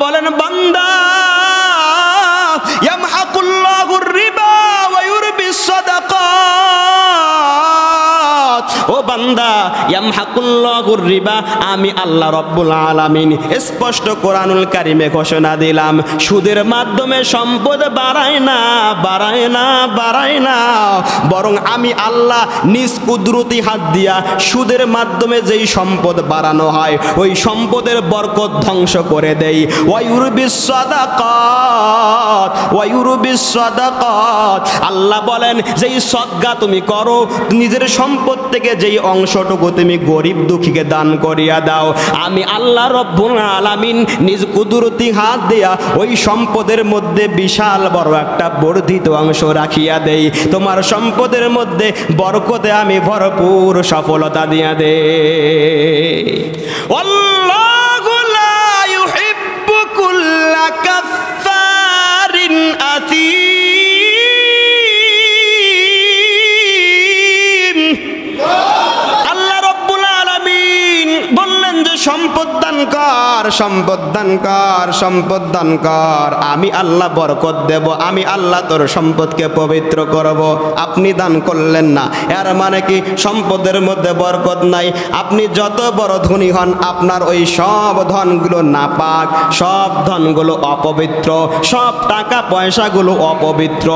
বলেন বান্দা ইয়ামহাকুল্লাহুর রিবা ওয়া ইউরবিস সাদাকাত। ও বান্দা ইয়ামহাকুল্লাহুর রিবা, আমি আল্লাহ রব্বুল আলামিন স্পষ্ট কোরআনুল কারিমে ঘোষণা দিলাম, সুদের মাধ্যমে সম্পদ বাড়ায় না বাড়ায় না বাড়ায় না, বরং আমি আল্লাহ নিজ কুদরতি হাত দিয়া সুদের মাধ্যমে যেই সম্পদ বাড়ানো হয় ওই সম্পদের বরকত ধ্বংস করে দেই। ওয়া ইউরবিস সাদাকাত ওয়া ইউরবিস সাদাকাত। আল্লাহ বলেন যেই সদকা তুমি করো, নিজের সম্পদ থেকে যেই অংশটুকু তুমি গরিব দুঃখীকে দান করিয়া দাও, আমি আল্লাহ রব্বুল আলামিন নিজ কুদরতি হাত দিয়া ওই সম্পদের মধ্যে বিশাল বড় একটা বর্ধিত অংশ রাখিয়া দেই। তোমার সম্পদের মধ্যে বরকতে আমি ভরপুর সফলতা দিয়া দেই। আল্লাহু লা ইউহিব্বু কুল্লা কাফফারিন আথীম। আল্লাহ রব্বুল আলামিন বললেন যে সম্পদ দান কর, সম্পদ দান কর, সম্পদ দান কর, আমি আল্লাহ বরকত দেব, আমি আল্লাহ তোর সম্পদকে পবিত্র করব। আপনি দান করলেন না, এর মানে কি সম্পদের মধ্যে বরকত নাই? আপনি যত বড় ধনী হন, আপনার ওই সব ধনগুলো নাপাক, সব ধনগুলো অপবিত্র, সব টাকা পয়সাগুলো অপবিত্র,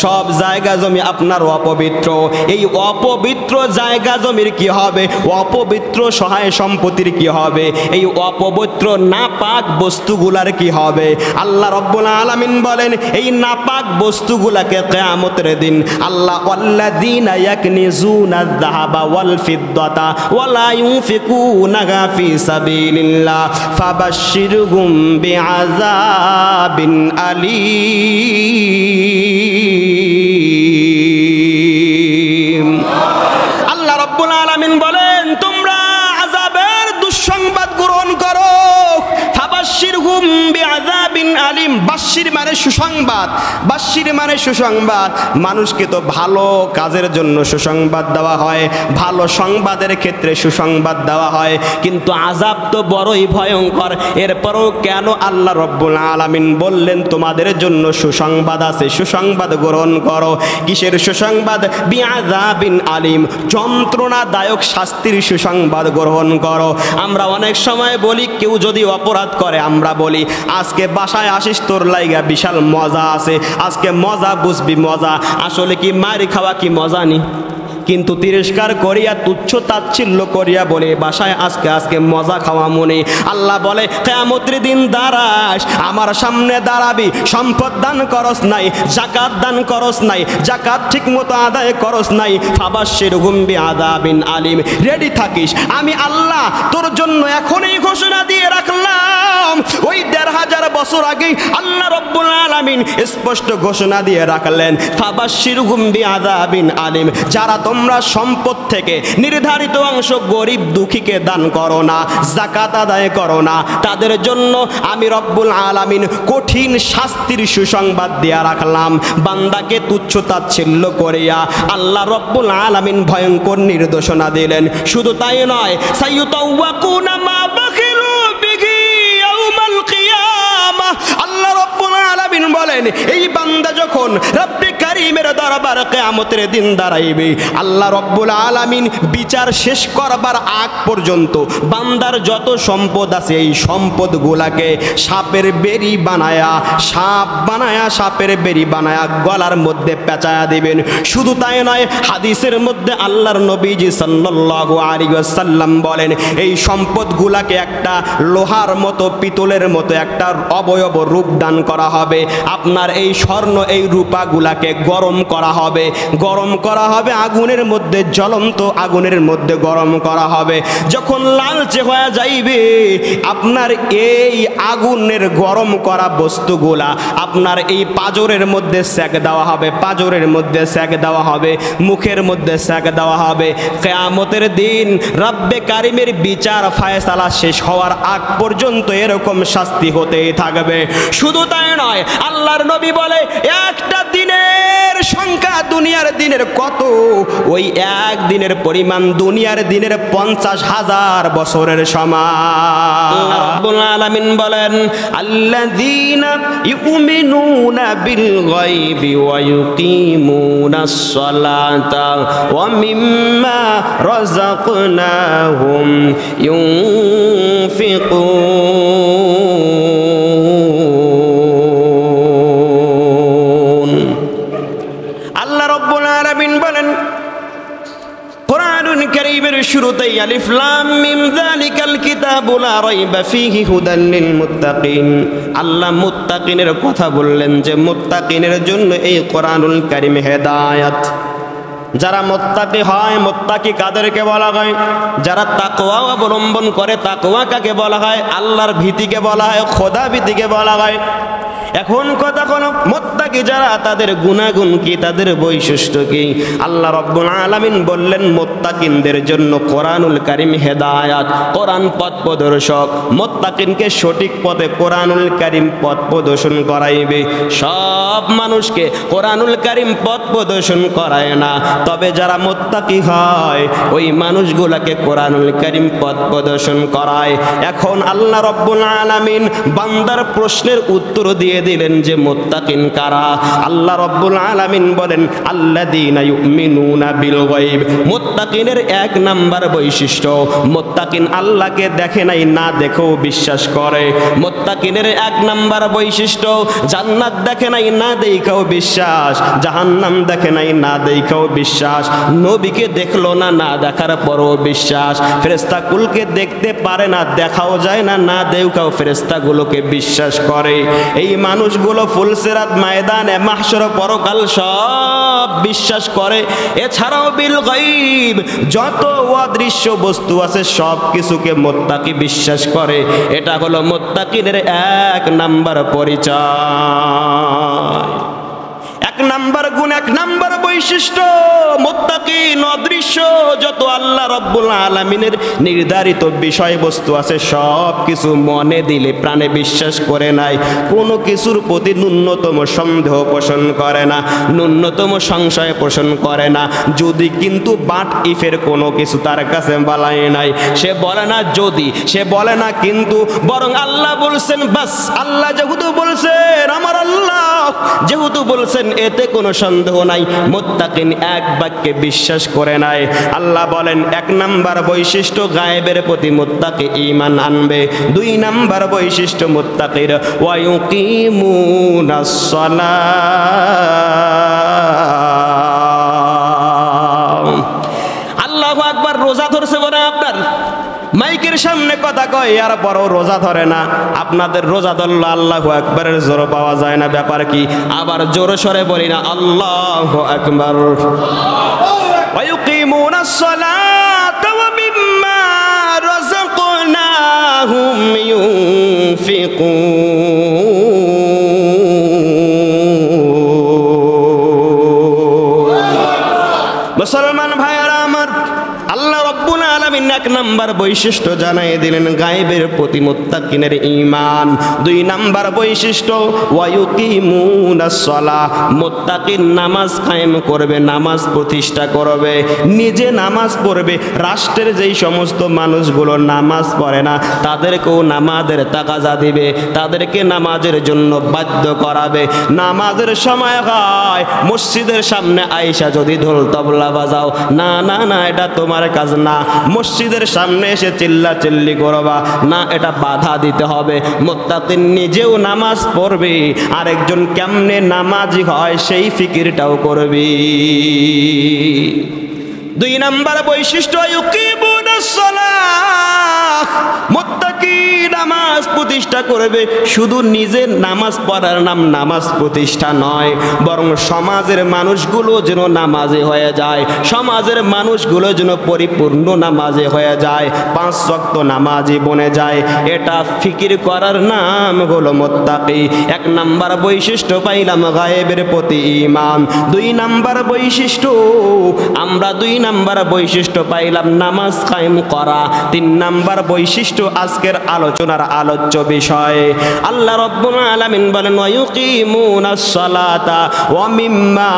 সব জায়গা জমি আপনার অপবিত্র। এই অপবিত্র জায়গা জমির কি হবে? অপবিত্র সহায় সম্পত্তির কি হবে? এই অপবিত্র নাপাক বস্তুগুলার কি হবে? আল্লাহ রব্বুল আলামিন বলেন এই নাপাক বস্তুগুলাকে কিয়ামতের দিন আল্লাহ ওয়াল্লাযীনা ইয়াকনিজুনায যাহাবা ওয়াল ফিদ্দাতা ওয়া লা ইউনফিকুনাহা ফি সাবিলিল্লাহ ফাবাশশিরহুম বিআযাবিন আলীম। আল্লাহ রব্বুল আলামিন বলেন তোমরা আযাবের দুঃসংবাদ গ্রহণ করো। ফাবাশশিরহুম বিআযাবিন আলীম। বাশশির মানে সুসংবাদ, বাশশির মানে সুসংবাদ। মানুষকে তো ভালো কাজের জন্য সুসংবাদ দেওয়া হয়, ভালো সংবাদের ক্ষেত্রে সুসংবাদ দেওয়া হয়, কিন্তু আযাব তো বড়ই ভয়ঙ্কর। এরপরও কেন আল্লাহ রব্বুল আলামিন বললেন তোমাদের জন্য সুসংবাদ আছে, সুসংবাদ গ্রহণ করো। কিসের সুসংবাদ? বিআযাবিন আলীম, যন্ত্রণাদায়ক শাস্তির সুসংবাদ গ্রহণ করো। আমরা অনেক সময় বলি কেউ যদি অপরাধ করে, আমরা বলি আজকে বাসায় আসিস, তোর লাইগা বিশাল মজা আছে, আজকে মজা বুঝবি মজা। আসলে কি মার খাওয়া কি মজা নি? কিন্তু তিরস্কার করিয়া তুচ্ছ তাচ্ছিল্য করিয়া বলে বাসায় আজকে আজকে মজা খাওয়া মনে। আল্লাহ বলে কিয়ামতের দিন দাঁড়াস, আমার সামনে দাঁড়াবি, সম্পদ দান করস নাই, যাকাত দান করস নাই, যাকাত ঠিক মতো আদায় করস নাই, ফাবাশশিরহুম বিআযাবিন আলীম। রেডি থাকিস, আমি আল্লাহ তোর জন্য এখনই ঘোষণা দিয়ে রাখলাম। ওই ১৫০০ বছর আগে আল্লাহ রব্বুল আলামিন স্পষ্ট ঘোষণা দিয়ে রাখলেন ফাবাশশিরহুম বিআযাবিন আলীম। যারা তোমরা সম্পদ থেকে নির্ধারিত অংশ গরিব দুঃখীকে দান করো না, যাকাত আদায় করো না, তাদের জন্য আমি রব্বুল আলামিন কঠিন শাস্তির সুসংবাদ দিয়া রাখলাম। বান্দাকে তুচ্ছ তাচ্ছিল্য করিয়া আল্লাহ রব্বুল আলামিন ভয়ঙ্কর নির্দেশনা দিলেন। শুধু তাই নয়, সাইয়ুতাওয়াকুনা মা বাখিলু বিহি ইয়াউমাল কিয়ামা। আল্লাহ রব্বুল আলামিন বলেন এই বান্দা যখন রব্বে কারীমের দরবারে কিয়ামতের দিন দাঁড়াইবে, আল্লাহ রব্বুল আলামিন বিচার শেষ করবার আগ পর্যন্ত বান্দার যত সম্পদ আছে এই সম্পদগুলাকে সাপের বেরি বানায়া, সাপ বানায়া, সাপের বেরি বানায়া গলার মধ্যে পেঁচায়া দিবেন। শুধু তাই নয়, হাদিসের মধ্যে আল্লাহর নবীজি সাল্লাল্লাহু আলাইহি ওয়াসাল্লাম বলেন এই সম্পদগুলাকে একটা লোহার মতো, পিতলের মতো একটা অবয়ব রূপ দান করা হবে। আপনার এই স্বর্ণ এই রূপাগুলাকে গরম করা হবে, গরম করা হবে আগুনের মধ্যে, জ্বলন্ত আগুনের মধ্যে গরম করা হবে। যখন লালচে হয়ে যাইবে, আপনার এই আগুনের গরম করা বস্তুগুলা আপনার এই পাঁজরের মধ্যে সেক দেওয়া হবে, পাঁজরের মধ্যে সেক দেওয়া হবে, মুখের মধ্যে সেক দেওয়া হবে। কিয়ামতের দিন রব্বে কারীমের বিচার ফায়সালা শেষ হওয়ার আগ পর্যন্ত এরকম শাস্তি হতেই থাকবে। শুধু তাই নয়, আল্লাহর নবী বলে একটা দিনের সংখ্যা দুনিয়ার দিনের কত? ওই এক দিনের পরিমাণ দুনিয়ার দিনের 50,000 বছরের সমান। রব্বুল আলামিন বলেন আল্লাযীনা ইউমিনুনা বিল গায়বি ওয়া ইউকিমুনাস সালাতা ওয়া মিম্মা রাযাকনাহুম ইউনফিকুন। আল্লাহ রব্বুল আলামিন বলেন কোরআনুল কারীমের শুরুতেই আলিফ লাম মিম যালিকাল কিতাবু লা রাইবা ফীহি হুদাল লিল মুত্তাকিন। আল্লাহ মুত্তাকিনের কথা বললেন যে মুত্তাকিনের জন্য এই কোরআনুল কারীম হেদায়েত। যারা মুত্তাকি হয়, মুত্তাকি কাদেরকে বলা হয়? যারা তাকওয়া অবলম্বন করে। তাকওয়া কাকে বলা হয়? আল্লাহর ভীতিকে বলা হয়, খোদা ভীতিকে বলা হয়। এখন কথা হলো মুত্তাকি যারা, তাদের গুণাগুণ কি, তাদের বৈশিষ্ট্য কি? আল্লাহ রাব্বুল আলামিন বললেন মুত্তাকিনদের জন্য কোরআনুল কারীম হেদায়েত, কোরআন পথ প্রদর্শক। মুত্তাকিনকে সঠিক পথে কোরআনুল কারীম পথ প্রদর্শন করাইবে। সব মানুষকে কোরআনুল কারীম পথ প্রদর্শন করায় না, তবে যারা মুত্তাকি হয় ওই মানুষগুলোকে কোরআনুল কারীম পথ প্রদর্শন করায়। এখন আল্লাহ রাব্বুল আলামিন বান্দার প্রশ্নের উত্তর দিয়ে দিলেন যে মুত্তাকিন কারা। আল্লাহ রাব্বুল আলামিন বলেন আল্লাযীনা ইউমিনুনা বিল গায়ব। মুত্তাকিনের এক নাম্বার বৈশিষ্ট্য, মুত্তাকিন আল্লাহকে দেখে নাই, না দেখেও বিশ্বাস করে। মুত্তাকিনের এক নাম্বার বৈশিষ্ট্য, জান্নাত দেখে নাই, না দেখেও বিশ্বাস। জাহান্নাম দেখে নাই, না দেখেও বিশ্বাস। নবীকে দেখলো না, না দেখার পরও বিশ্বাস। ফেরেশতাকুলকে দেখতে পারে না, দেখাও যায় না, না দেখেও ফেরেশতাগুলোকে বিশ্বাস করে। এই মানুষগুলো ফুলসিরাত ময়দানে মাহশর পরকাল সব বিশ্বাস করে। এছাড়াও বিল গায়ব যত অদৃশ্য বস্তু আছে সব কিছুকে মুত্তাকি বিশ্বাস করে। এটা হলো মুত্তাকিনের এক নাম্বার পরিচয়, এক নাম্বার গুণ, এক নাম্বার বৈশিষ্ট্য। মুত্তাকিন অদৃশ্য যত আল্লাহ রাব্বুল আলামিনের নির্ধারিত বিষয়বস্তু আছে সব কিছু মনে দিলে প্রাণে বিশ্বাস করে নাই। কোনো কিছুর প্রতি ন্যূনতম সন্দেহ পোষণ করে না, ন্যূনতম সংশয় পোষণ করে না। যদি কিন্তু বাট ইফের কোনো কিছু তার কাছে বলাই নাই, সে বলে না যদি, সে বলে না কিন্তু, বরং আল্লাহ বলছেন বাস। আল্লাহ যেহেতু বলছেন, আমার আল্লাহ যেহেতু বলছেন, এতে কোনো সন্দেহ নাই। মুত্তাকিন এক বাক্যে বিশ্বাস করে নাই। আল্লাহ বলেন এক নাম্বার বৈশিষ্ট্য গায়েবের প্রতি মুত্তাকি ঈমান আনবে। দুই নাম্বার বৈশিষ্ট্য মুত্তাকির ওয়া ইউকিমুনাস সালাহ। আল্লাহু আকবার। রোজা ধরছে বলে আপনার মাইকের সামনে কথা কয়, আর পরও রোজা ধরে না। আপনাদের রোজা ধরলো আল্লাহু আকবারের জোর পাওয়া যায় না, ব্যাপার কি? আবার জোরে সরে বলি না আল্লাহু আকবার। ওয়া ইউকিমুনাস সালাতা ওয়া মিম্মা রাযাকনাহুম ইউনফিকুন। মুসলমান ভাইরা আমার, আল্লাহ রাব্বুল আলামিন এক নাম্বার বৈশিষ্ট্য জানাই দিলেন গায়েবের প্রতি মুত্তাকিনের ঈমান। দুই নাম্বার বৈশিষ্ট্য ওয়া ইউকিমুনাস সালাহ। মুত্তাকিন নামাজ কায়েম করবে, নামাজ প্রতিষ্ঠা করবে, নিজে নামাজ পড়বে। রাষ্ট্রের যেই সমস্ত মানুষগুলো নামাজ পড়ে না তাদেরকেও নামাজের তাকাজা দিবে, তাদেরকে নামাজের জন্য বাধ্য করাবে। নামাজের সময় হয় মসজিদের সামনে আয়েশা যদি ঢোল তবলা বাজাও, না না না এটা তোমার কাজ না। মসজিদের সামনে এসে চিল্লা চিল্লি করবা না, এটা বাধা দিতে হবে। মুত্তাকিন নিজেও নামাজ পড়বে, আরেকজন কেমনে নামাজি হয় সেই ফিকিরটাও করবে। দুই নাম্বার বৈশিষ্ট্য ইউকিমুনাস সালাহ। মুত্তাকি নামাজ প্রতিষ্ঠা করবে। শুধু নিজের নামাজ পড়ার নাম নামাজ প্রতিষ্ঠা নয়, বরং সমাজের মানুষগুলো যেন নামাজে হয়ে যায়, সমাজের মানুষগুলো যেন পরিপূর্ণ নামাজে হয়ে যায়, 5 ওয়াক্ত নামাজি বনে যায়। এটা ফিকির করার নাম হলো মুত্তাকি। এক নাম্বার বৈশিষ্ট্য পাইলাম গায়েবের প্রতি ঈমান। দুই নাম্বার বৈশিষ্ট্য আমরা দুই নাম্বার বৈশিষ্ট্য পাইলাম নামাজ কায়েম করা। তিন নাম্বার বৈশিষ্ট্য আজকের আলোচনা আলোচনার আলোচ্য বিষয়। আল্লাহ রাব্বুল আলামিন বলেন ওয়ায়ুকিমুনাস সালাতা ওয়া মিম্মা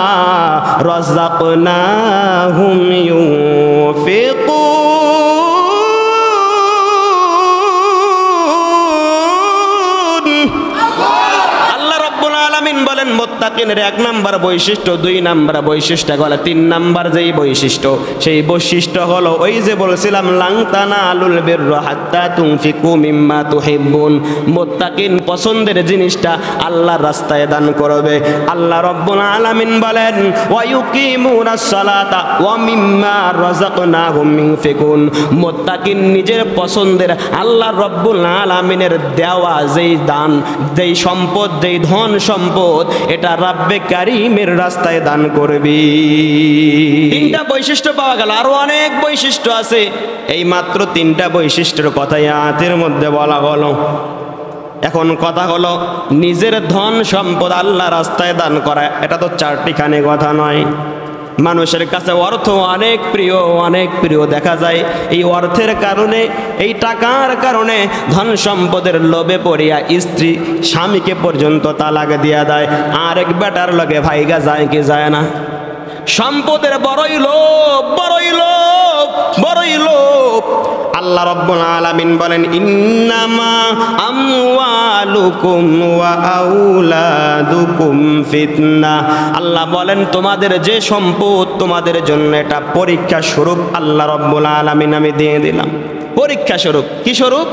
রাযাকনাহুম ইউনফিকুন। বলেন মুত্তাকিনের 1 নাম্বার বৈশিষ্ট্য, 2 নাম্বার বৈশিষ্ট্য হলো 3 নাম্বার যেই বৈশিষ্ট্য, সেই বৈশিষ্ট্য হলো ওই যে বলছিলাম লাং তানালুল বিররা হাত্তা তুনফিকু মিম্মা তুহিব্বুন। মুত্তাকিন পছন্দের জিনিসটা আল্লাহর রাস্তায় দান করবে। আল্লাহ রাব্বুল আলামিন বলেন ওয়া ইউকিমুনাস সালাতা ওয়া মিম্মা রাযাকনাহুম ইউনফিকুন। মুত্তাকিন নিজের পছন্দের আল্লাহ রাব্বুল আলামিনের দেওয়া যেই দান, যেই সম্পদ, যেই ধন সম্পদ, এটা রাব্বে কারীমের রাস্তায় দান করবি। 3টা বৈশিষ্ট্য পাওয়া গেল, আরো অনেক বৈশিষ্ট্য আছে, এই মাত্র 3টা বৈশিষ্ট্যের কথাই আয়াতের মধ্যে বলা হলো। এখন কথা হলো নিজের ধন সম্পদ আল্লাহ রাস্তায় দান করা, এটা তো 4টিখানি কথা নয়। মানুষের কাছে অর্থ অনেক প্রিয়, অনেক প্রিয়। দেখা যায় এই অর্থের কারণে, এই টাকার কারণে, ধন সম্পদের লোভে পড়িয়া স্ত্রী স্বামীকে পর্যন্ত তালাক দিয়া দেয়, আরেক বেটার লগে ভাইগা যায় কি যায় না। সম্পদের বড়ই লোভ, বড়ই লোভ, বড়ই লোভ। আল্লাহ রাব্বুল আলামিন বলেন ইন্নামা আমওয়ালুকুম ওয়া আওলাদুকুম ফিতনা। আল্লাহ বলেন তোমাদের যে সম্পদ তোমাদের জন্য এটা পরীক্ষা স্বরূপ আল্লাহ রাব্বুল আলামিন আমি দিয়ে দিলাম। পরীক্ষা স্বরূপ। কি স্বরূপ?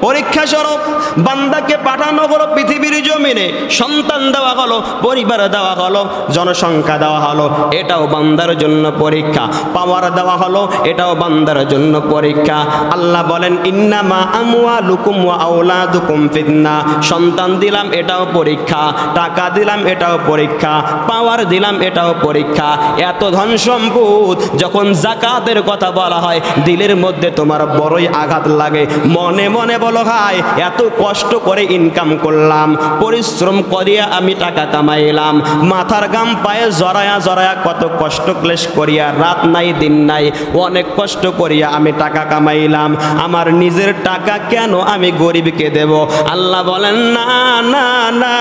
পরীক্ষা স্বরূপ। বান্দাকে পাঠানো হলো পৃথিবীর জমিনে, সন্তান দেওয়া হলো, পরিবার দেওয়া হলো, জনসংখ্যা দেওয়া হলো, এটাও বান্দার জন্য পরীক্ষা। পাওয়ার দেওয়া হলো, এটাও বান্দার জন্য পরীক্ষা। আল্লাহ বলেন ইন্নামা আমওয়ালুকুম ওয়া আওলাদুকুম ফিতনা। সন্তান দিলাম, এটাও পরীক্ষা। টাকা দিলাম, এটাও পরীক্ষা। পাওয়ার দিলাম, এটাও পরীক্ষা। এত ধন সম্পদ যখন যাকাতের কথা বলা হয়, দিলের মধ্যে তোমার বড়ই আঘাত লাগে। মনে মনে বলো ভাই, এত কষ্ট করে ইনকাম করলাম, পরিশ্রম করিয়া আমি টাকা কামাইলাম, মাথার গাম পায়ে জড়ায়া জড়ায়া কত কষ্ট ক্লেশ করিয়া, রাত নাই দিন নাই অনেক কষ্ট করিয়া আমি টাকা কামাইলাম, আমার নিজের টাকা কেন আমি গরিবকে দেব? আল্লাহ বলেন না না না,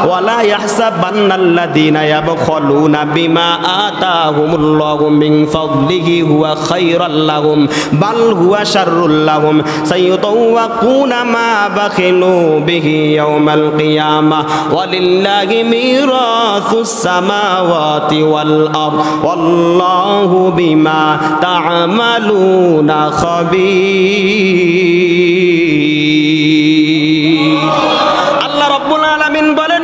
ওয়ালা ইয়াহসাবান্নাল্লাযীনা ইয়াবখালুনা বিমা আতাহুমুল্লাহু মিন ফাদলিহি হুয়া খায়রাল লাহুম বাল হুয়া শাররুল লাহুম সাইয়ুতাওয়াকুনা মা বাখিলু বিহি ইয়াওমাল কিয়ামাহ ওয়ালিল্লাহি মিরাসুস সামাওয়াতি ওয়াল আরদ ওয়াল্লাহু বিমা তা'মালুনা খাবীর। আল্লাহ রাব্বুল আলামিন বলেন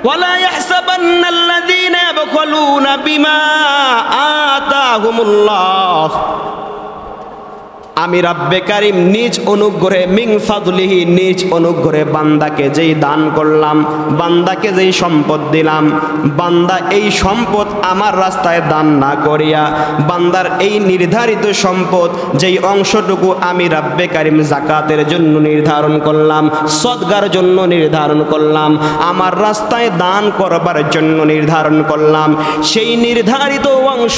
ওয়ালা ইয়াহসাবান্নাল্লাযীনা ইয়াবখালুনা বিমা আতাহুমুল্লাহ, আমি রাব্বে কারিম নিজ অনুগ্রহে মিন ফাদলিহি, নিজ অনুগ্রহে বান্দাকে যেই দান করলাম, বান্দাকে যেই সম্পদ দিলাম, বান্দা এই সম্পদ আমার রাস্তায় দান না করিয়া বান্দার এই নির্ধারিত সম্পদ যেই অংশটুকু আমি রাব্বে কারিম যাকাতের জন্য নির্ধারণ করলাম, সদকার জন্য নির্ধারণ করলাম, আমার রাস্তায় দান করবার জন্য নির্ধারণ করলাম, সেই নির্ধারিত অংশ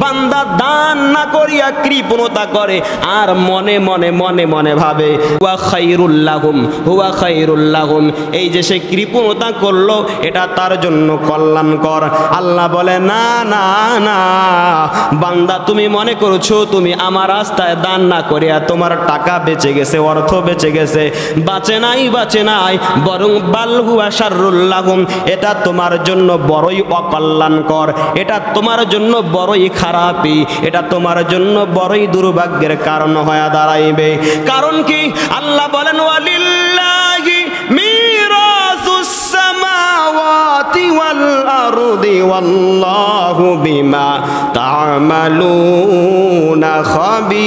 বান্দা দান না করিয়া কৃপণতা করে আর মনে মনে মনে মনে ভাবে হুয়া খায়রুল লাহুম, হুয়া খায়রুল লাহুম, এই যে সে কৃপণতা করলো এটা তার জন্য কল্যাণকর। আল্লাহ বলে না না না, বান্দা তুমি মনে করছো তুমি আমার রাস্তায় দান না করিয়া তোমার টাকা বেঁচে গেছে, অর্থ বেঁচে গেছে, বাঁচে নাই, বাঁচে নাই, বরং বাল হুয়া শাররুল লাহুম, এটা তোমার জন্য বড়ই অকল্যাণকর, এটা তোমার জন্য বড়ই খারাপই, এটা তোমার জন্য বড়ই দুর্ভাগ্যের কারণ হয়ে দাঁড়াইবে। কারণ কি? আল্লাহ বলেন ওয়ালিল্লাহি মিরাসুস সামাওয়াতি ওয়াল আরদি ওয়াল্লাহু বিমা তা'মালুনা খাবীর।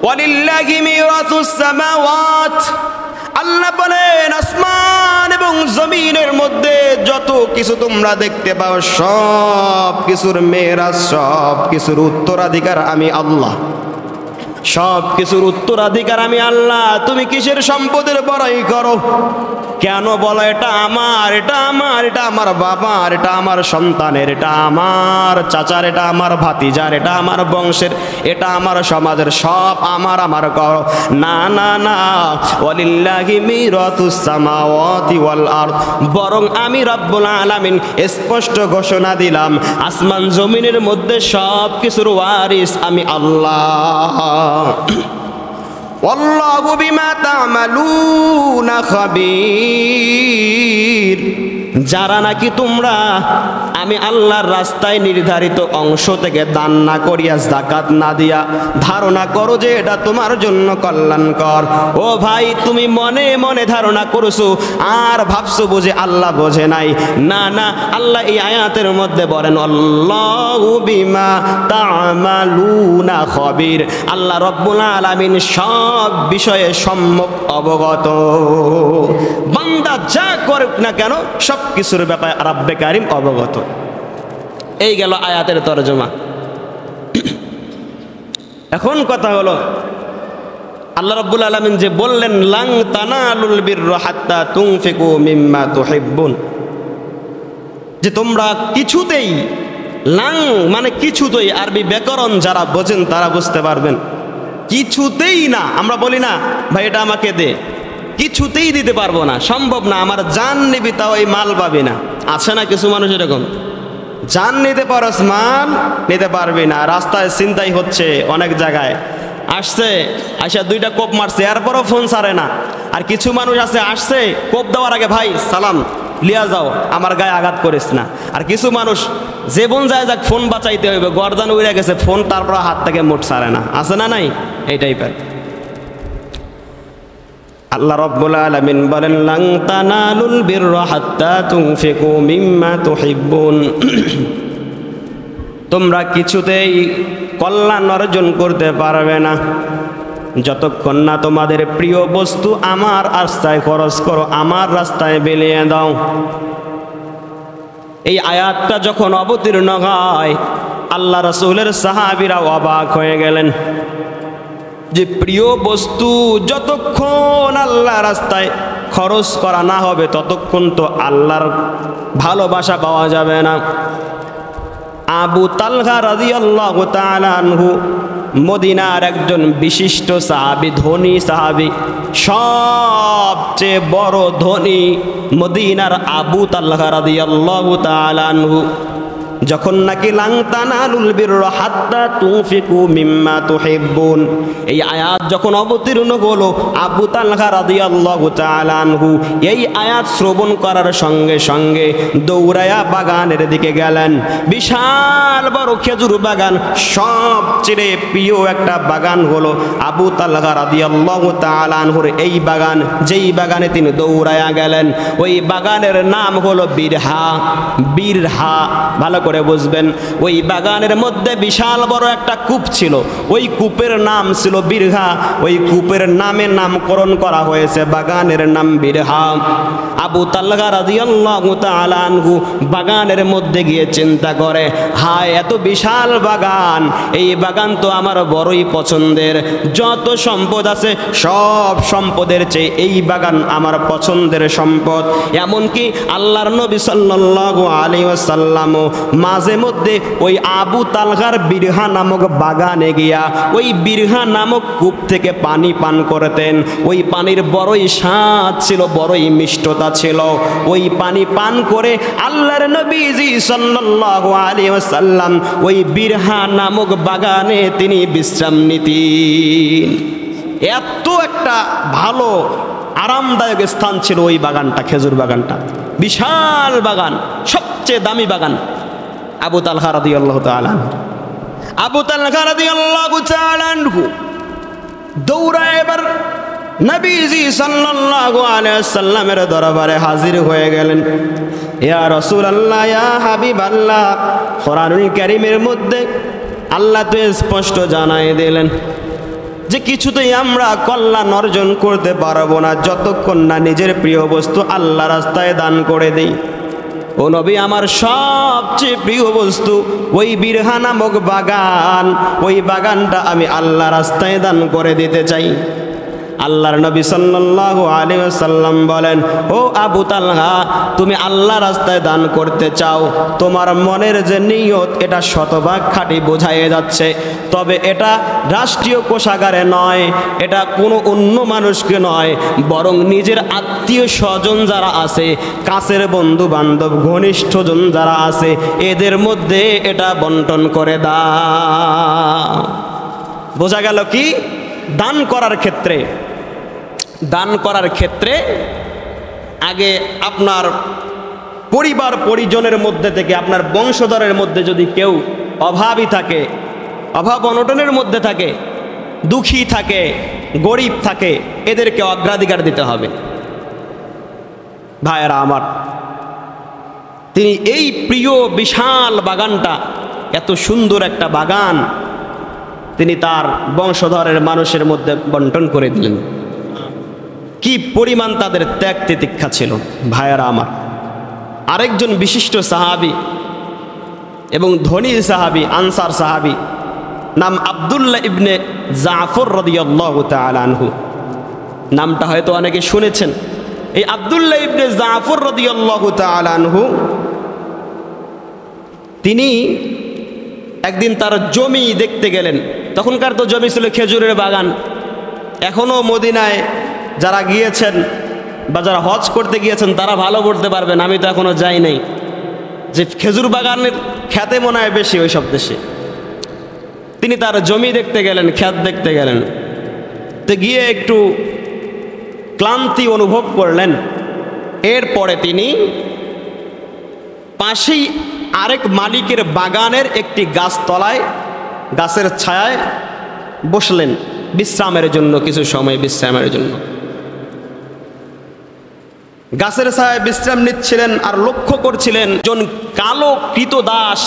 ওয়ালিল্লাহি মিরাসুস সামাওয়াত, আল্লাহ বলেন আসমান এবং জমিনের মধ্যে যত কিছু তোমরা দেখতে পাও সব কিছুর মেরাজ, সব কিছুর উত্তরাধিকার আমি আল্লাহ। সব কিছুর উত্তরাধিকার আমি আল্লাহ। তুমি কিসের সম্পদের বড়াই করো? কেন বলো এটা আমার, এটা আমার, এটা আমার বাবার, এটা আমার সন্তানের, এটা আমার চাচার, এটা আমার ভাতিজার, এটা আমার বংশের, এটা আমার সমাজের, সব আমার আমার করো? না না না, ওয়ালিল্লাহি মিরাতুস সামাওয়াতি ওয়াল আরদ, বরং আমি রব্বুল আলামিন স্পষ্ট ঘোষণা দিলাম আসমান জমিনের মধ্যে সব কিছুর ওয়ারিস আমি আল্লাহ। ওয়াল্লাহু বিমা তা'মালুনা খাবীর। যারা নাকি তোমরা আমি আল্লাহর রাস্তায় নির্ধারিত অংশ থেকে দান না করিয়া, যাকাত না দিয়া ধারণা করো যে এটা তোমার জন্য কল্যাণকর, ও ভাই তুমি মনে মনে ধারণা করছো আর ভাবছো বুঝে আল্লাহ বোঝে নাই। না না, আল্লাহ এই আয়াতের মধ্যে বলেন আল্লাহু বিমা তা'মালুনা খাবীর। আল্লাহ রব্বুল আলামিন সব বিষয়ে সম্যক অবগত। বান্দা যা করুক না কেন সব কিছুর ব্যাপারে রব্বে কারিম অবগত। এই গেল আয়াতের তরজমা। এখন কথা হলো আল্লাহ রাব্বুল আলামিন যে বললেন লাং তানালুল বিররা হাত্তা তুনফিকু মিম্মা তুহিব্বুন, যে তোমরা কিছুতেই, লাং মানে কিছুতেই, আরবি ব্যাকরণ যারা বোঝেন তারা বুঝতে পারবেন। কিছুতেই না, আমরা বলি না ভাই এটা আমাকে দে, কিছুতেই দিতে পারবো না, সম্ভব না, আমার জান নিবি তাও এই মাল পাবি না। আছে না কিছু মানুষ এরকম, জান নিতে পারস মাল নিতে পারবি না। রাস্তায় ছিনতাই হচ্ছে অনেক জায়গায়, আসছে আইসা দুইটা কোপ মারছে এরপরও ফোন ছাড়ে না। আর কিছু মানুষ আছে আসছে কোপ দেওয়ার আগে ভাই সালাম লিয়া যাও, আমার গায়ে আঘাত করিস না। আর কিছু মানুষ জীবন যায় যাক ফোন বাঁচাইতে হইবে, গর্দান উড়ে গেছে ফোন, তারপর হাত থেকে মুঠ ছাড়ে না। আছে না নাই এই টাইপের? আল্লাহ রাব্বুল আলামিন বলেন লাং তানালুল বিররা হাত্তা তুনফিকু মিম্মা তুহিব্বুন, তোমরা কিছুতেই কল্যাণ অর্জন করতে পারবে না যতক্ষণ না তোমাদের প্রিয় বস্তু আমার রাস্তায় খরচ করো, আমার রাস্তায় বিলিয়ে দাও। এই আয়াতটা যখন অবতীর্ণ হয় আল্লাহ রাসূলের সাহাবীরা অবাক হয়ে গেলেন যে প্রিয় বস্তু যতক্ষণ আল্লাহ রাস্তায় খরচ করা না হবে ততক্ষণ তো আল্লাহর ভালোবাসা পাওয়া যাবে না। আবু তালহা রাদিয়াল্লাহু তাআলা আনহু মদিনার একজন বিশিষ্ট সাহাবী, ধনী সাহাবী, সবচেয়ে বড় ধনী মদিনার আবু তালহা রাদিয়াল্লাহু তাআলা আনহু যখন নাকি লাং তানালুল বিররা হাত্তা তুনফিকু মিম্মা তুহিব্বুন, এই আয়াত যখন অবতীর্ণ হলো আবু তালহা রাদিয়াল্লাহু তাআলা আনহু এই আয়াত শ্রবণ করার সঙ্গে সঙ্গে দৌড়ায়া বাগানের দিকে গেলেন। বিশাল বড় খেজুর বাগান, সবচেয়ে প্রিয় একটা বাগান হলো আবু তালহা রাদিয়াল্লাহু তাআলা আনহুর এই বাগান। যেই বাগানে তিনি দৌড়ায়া গেলেন ওই বাগানের নাম হলো বিরহা। বিরহা ভালো করে বুঝবেন, ওই বাগানের মধ্যে বিশাল বড় একটা কূপ ছিল, ওই কূপের নাম ছিল বিরহা। ওই কূপের নামে নামকরণ করা হয়েছে বাগানের নাম বিরহা। আবু তালহা রাদিয়াল্লাহু তাআলা আনহু বাগানের মধ্যে গিয়ে চিন্তা করে, হায় এত বিশাল বাগান, এই বাগান তো আমার বড়ই পছন্দের। যত সম্পদ আছে সব সম্পদের চেয়ে এই বাগান আমার পছন্দের সম্পদ। এমনকি আল্লাহর নবী সাল্লাল্লাহু আলাইহি ওয়াসাল্লাম মাঝে মধ্যে ওই আবু তালহার বিরহা নামক বাগানে গিয়া ওই বিরহা নামক কূপ থেকে পানি পান করতেন। ওই পানির বড়ই স্বাদ ছিল, বড়ই মিষ্টতা ছিল। ওই পানি পান করে আল্লাহর নবীজি সাল্লাল্লাহু আলাইহি ওয়াসাল্লাম ওই বিরহা নামক বাগানে তিনি বিশ্রাম নিতেন। এত একটা ভালো আরামদায়ক স্থান ছিল ওই বাগানটা, খেজুর বাগানটা, বিশাল বাগান, সবচেয়ে দামি বাগান। আবু তালহা রাদিয়াল্লাহু তাআলা আবু তালহা রাদিয়াল্লাহু তাআলা আনহু দৌড়ায় এবার নবীজি সাল্লাল্লাহু আলাইহি ওয়াসাল্লামের দরবারে হাজির হয়ে গেলেন। ইয়া রাসূলুল্লাহ, ইয়া হাবিবাল্লাহ, কোরআনুল কারীমের মধ্যে আল্লাহ তো স্পষ্ট জানাই দিলেন যে কিছুতেই আমরা কল্যাণ অর্জন করতে পারবো না যতক্ষণ না নিজের প্রিয় বস্তু আল্লাহ রাস্তায় দান করে দেই। ও নবী, আমার সবচেয়ে প্রিয় বস্তু ওই বিরহা নামক বাগান, ওই বাগানটা আমি আল্লাহ রাস্তায় দান করে দিতে চাই। আল্লাহর নবী সাল্লাল্লাহু আলাইহি ওয়াসাল্লাম বলেন, ও আবু তালহা, তুমি আল্লাহ রাস্তায় দান করতে চাও, তোমার মনের যে নিয়ত এটা শতভাগ খাঁটি বোঝাই যাচ্ছে। তবে এটা রাষ্ট্রীয় কোষাগারে নয়, এটা কোনো অন্য মানুষকে নয়, বরং নিজের আত্মীয় স্বজন যারা আছে, কাছের বন্ধু বান্ধব ঘনিষ্ঠজন যারা আছে, এদের মধ্যে এটা বন্টন করে দাও। বোঝা গেল কি? দান করার ক্ষেত্রে আগে আপনার পরিবার পরিজনের মধ্যে থেকে, আপনার বংশধরের মধ্যে যদি কেউ অভাবী থাকে, অভাব অনটনের মধ্যে থাকে, দুঃখী থাকে, গরিব থাকে, এদেরকে অগ্রাধিকার দিতে হবে। ভাইয়েরা আমার, তিনি এই প্রিয় বিশাল বাগানটা, এত সুন্দর একটা বাগান, তিনি তার বংশধরের মানুষের মধ্যে বন্টন করে দিলেন। কি পরিমাণ তাদের ত্যাগ তিতিক্ষা ছিল ভাইয়েরা আমার। আরেকজন বিশিষ্ট সাহাবী এবং ধনী সাহাবী, আনসার সাহাবী, নাম আব্দুল্লাহ ইবনে জাফর রাদিয়াল্লাহু তাআলা আনহু। নামটা হয়তো অনেকে শুনেছেন। এই আব্দুল্লাহ ইবনে জাফর রাদিয়াল্লাহু তাআলা আনহু, তিনি একদিন তার জমি দেখতে গেলেন। তখনকার তো জমি ছিল খেজুরের বাগান। এখনও মদিনায় যারা গিয়েছেন বা যারা হজ করতে গিয়েছেন তারা ভালো বলতে পারবেন, আমি তো এখনও যাই নাই, যে খেজুর বাগানের খ্যাতে মনে হয় বেশি ওই সব দেশে। তিনি তার জমি দেখতে গেলেন, খ্যাত দেখতে গেলেন। তো গিয়ে একটু ক্লান্তি অনুভব করলেন। এরপরে তিনি পাশেই আরেক মালিকের বাগানের একটি গাছতলায়, গাছের ছায়ায় বসলেন বিশ্রামের জন্য, কিছু সময় বিশ্রামের জন্য। গাছের ছায়ায় বিশ্রাম নিচ্ছিলেন আর লক্ষ্য করছিলেন একজন কালো কৃতদাস,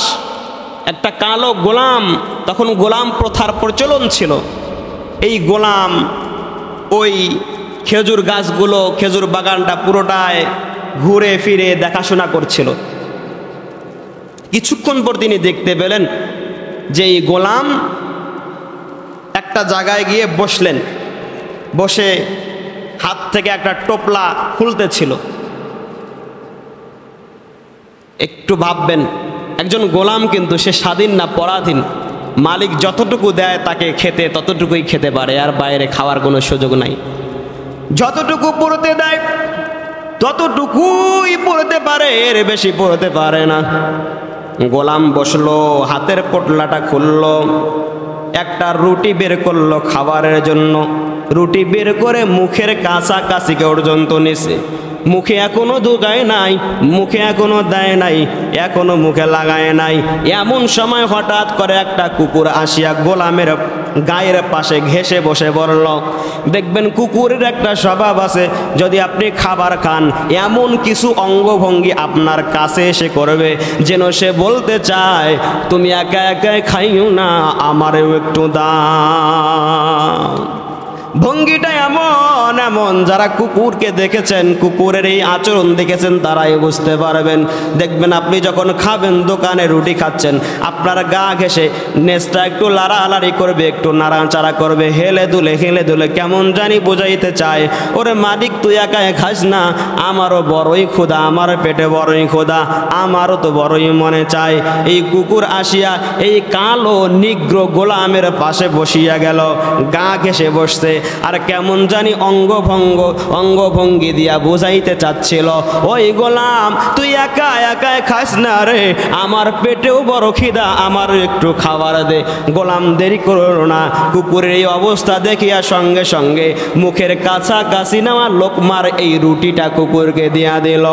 একটা কালো গোলাম। তখন গোলাম প্রথার প্রচলন ছিল। এই গোলাম ওই খেজুর গাছগুলো, খেজুর বাগানটা পুরোটায় ঘুরে ফিরে দেখাশোনা করছিল। কিছুক্ষণ পর তিনি দেখতে পেলেন যে এই গোলাম একটা জায়গায় গিয়ে বসলেন, বসে হাত থেকে একটা টোপলা খুলতেছিল। একটু ভাববেন, একজন গোলাম কিন্তু সে স্বাধীন না, পরাধীন। মালিক যতটুকু দেয় তাকে খেতে, ততটুকুই খেতে পারে, আর বাইরে খাওয়ার কোনো সুযোগ নাই। যতটুকু পড়তে দেয় ততটুকুই পড়তে পারে, এর বেশি পড়তে পারে না। গোলাম বসলো, হাতের পোটলাটা খুললো, একটা রুটি বের করলো খাবারের জন্য। রুটি বের করে মুখের কাছাকাছি পর্যন্ত নিছে। মুখে এখনো ঢুকায় নাই, মুখে এখনো দেয় নাই, এখনো মুখে লাগায় নাই। এমন সময় হঠাৎ করে একটা কুকুর আসিয়া গোলামের গায়ের পাশে ঘেঁষে বসে পড়ল। দেখবেন কুকুরের একটা স্বভাব আছে, যদি আপনি খাবার খান এমন কিছু অঙ্গভঙ্গি আপনার কাছে এসে করবে যেন সে বলতে চায় তুমি একা একা খাইও না, আমারও একটু দাও। ভঙ্গিটা এমন এমন, যারা কুকুরকে দেখেছেন, কুকুরের এই আচরণ দেখেছেন, তারাই বুঝতে পারবেন। দেখবেন আপনি যখন খাবেন, দোকানে রুটি খাচ্ছেন, আপনার গা ঘেঁষে নেচটা একটু লাড়ালাড়ি করবে, একটু নাড়াচাড়া করবে, হেলে দুলে কেমন জানি বোঝাইতে চায় ওরে মালিক তুই একা খাস না, আমারও বড়ই ক্ষুধা, আমার পেটে বড়ই ক্ষুধা, আমারও তো বড়ই মনে চায়। এই কুকুর আসিয়া এই কালো নিগ্র গোলামের পাশে বসিয়া গেল, গা ঘেঁষে বসছে, আর কেমন জানি অঙ্গভঙ্গি দিয়া বোঝাইতে চাচ্ছিল ওই গোলাম তুই একা একা খাস না রে, আমার পেটেও বড় খিদা, আমার একটু খাবার দে। গোলাম দেরি করল না, কুকুরের এই অবস্থা দেখিয়া সঙ্গে সঙ্গে মুখের কাছাকাছি নেওয়া লোকমার এই রুটিটা কুকুরকে দিয়া দিল।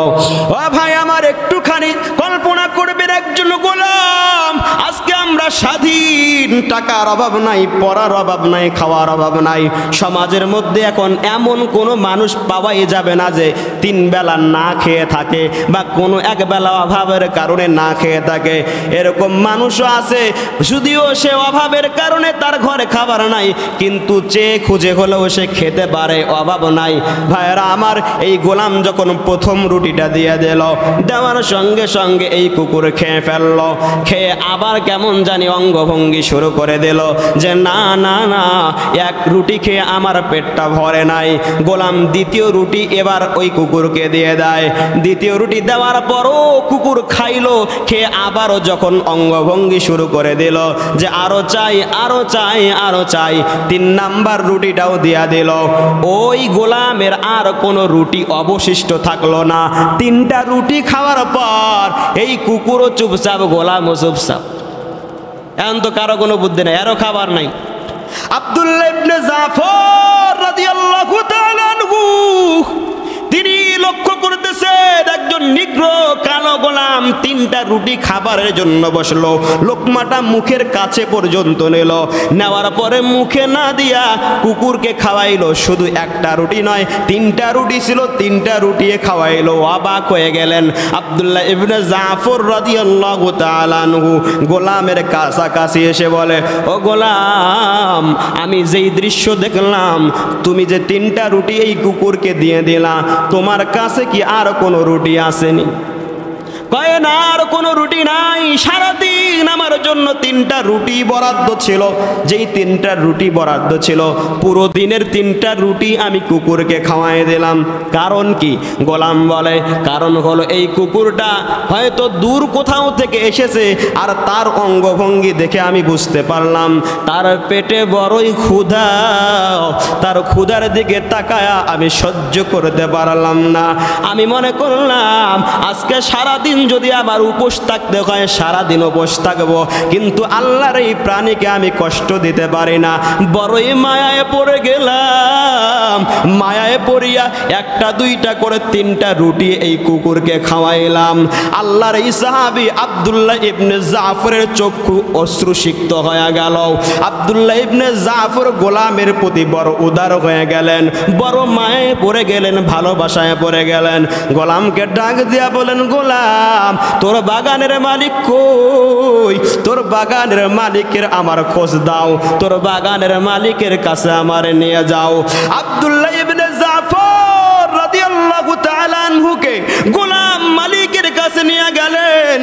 ও ভাই আমার, একটুখানি কল্পনা করবেন, একজন গোলাম, আজকে আমরা স্বাধীন, টাকার অভাব নাই, পড়ার অভাব নাই, খাওয়ার অভাব নাই, সমাজের মধ্যে এখন এমন কোনো মানুষ পাওয়াই যাবে না যে 3 বেলা না খেয়ে থাকে বা কোনো এক বেলা অভাবের কারণে না খেয়ে থাকে। এরকম মানুষও আছে, যদিও সে অভাবের কারণে তার ঘরে খাবার নাই, কিন্তু চেয়ে খুঁজে হলেও সে খেতে পারে, অভাব নাই। ভাইয়েরা আমার, এই গোলাম যখন প্রথম রুটিটা দিয়ে দিল, দেওয়ার সঙ্গে সঙ্গে এই কুকুর খেয়ে ফেললো। খেয়ে আবার কেমন জানি অঙ্গভঙ্গি শুরু করে দিল যে না না না, এক রুটি খেয়ে আমার পেটটা ভরে নাই। গোলাম দ্বিতীয় রুটি এবার ওই কুকুরকে দিয়ে দেয়। দ্বিতীয় রুটি দেওয়ার পরও কুকুর খাইলো। খেয়ে আবারও যখন অঙ্গভঙ্গি শুরু করে দিল যে আরো চাই আরো চাই আরো চাই, 3 নাম্বার রুটিটাও দিয়া দিল। ওই গোলামের আর কোনো রুটি অবশিষ্ট থাকলো না। 3টা রুটি খাওয়ার পর এই কুকুরও চুপচাপ, গোলামও চুপচাপ। এখন তো কারো কোনো বুদ্ধি নাই, আরো খাবার নাই। আব্দুল্লাহ ইবনে জাফর রাদিয়াল্লাহু তাআলা আনহু তিনি লক্ষ্য করতেছেন একজন নিগ্র কালো গোলাম 3টা রুটি খাবারের জন্য বসলো। লোকমাটা মুখের কাছে পর্যন্ত নিল, নেওয়ার পরে মুখে না দিয়া কুকুরকে খাওয়াইলো। শুধু 1টা রুটি নয়, 3টা রুটি ছিল, 3টা রুটিয়ে খাওয়াইলো। অবাক হয়ে গেলেন আব্দুল্লাহ ইবনে জাফর রাদিয়াল্লাহু তাআলা আনহু। গোলামের কাছাকাছি এসে বলে, ও গোলাম, আমি যেই দৃশ্য দেখলাম, তুমি যে 3টা রুটি এই কুকুরকে দিয়ে দিলা, তোমার কাছে কি আর কোনো রুটি আসেনি? কয় না, আর কোনো রুটি নাই। সারাদিন আমার জন্য 3টা রুটি বরাদ্দ ছিল। যেই 3টা রুটি বরাদ্দ ছিল, পুরো দিনের 3টা রুটি আমি কুকুরকে খাওয়াই দিলাম। কারণ কি? গোলাম বলে, কারণ হলো এই কুকুরটা হয়তো দূর কোথাও থেকে এসেছে, আর তার অঙ্গভঙ্গি দেখে আমি বুঝতে পারলাম তার পেটে বড়ই ক্ষুধা। তার ক্ষুধার দিকে তাকায়া আমি সহ্য করতে পারলাম না। আমি মনে করলাম আজকে সারাদিন যদি আমার উপোস থাকতে হয়, সারাদিন উপোস থাকবো, কিন্তু আল্লাহর এই প্রাণীকে আমি কষ্ট দিতে পারি না। বড়ই মায়ায় পড়ে গেলাম। মায়ায় পড়িয়া 1টা 2টা করে 3টা রুটি এই কুকুরকে খাওয়াইলাম। আল্লাহর এই সাহাবী আব্দুল্লাহ ইবনে জাফরের চক্ষু অশ্রুসিক্ত হয়ে গেল। আব্দুল্লাহ ইবনে জাফর গোলামের প্রতি বড় উদার হয়ে গেলেন, বড় মায়ায় পড়ে গেলেন, ভালোবাসায় পড়ে গেলেন। গোলামকে ডাক দিয়া বলেন, গোলাম, তোর বাগানের মালিক কই? তোর বাগানের মালিকের আমার খোঁজ দাও, তোর বাগানের মালিকের কাছে আমার নিয়ে যাও। আব্দুল্লাহ ইবনে জাফর রাদিয়াল্লাহু তাআলা আনহুকে গোলাম মালিকের কাছে নিয়ে গেলেন।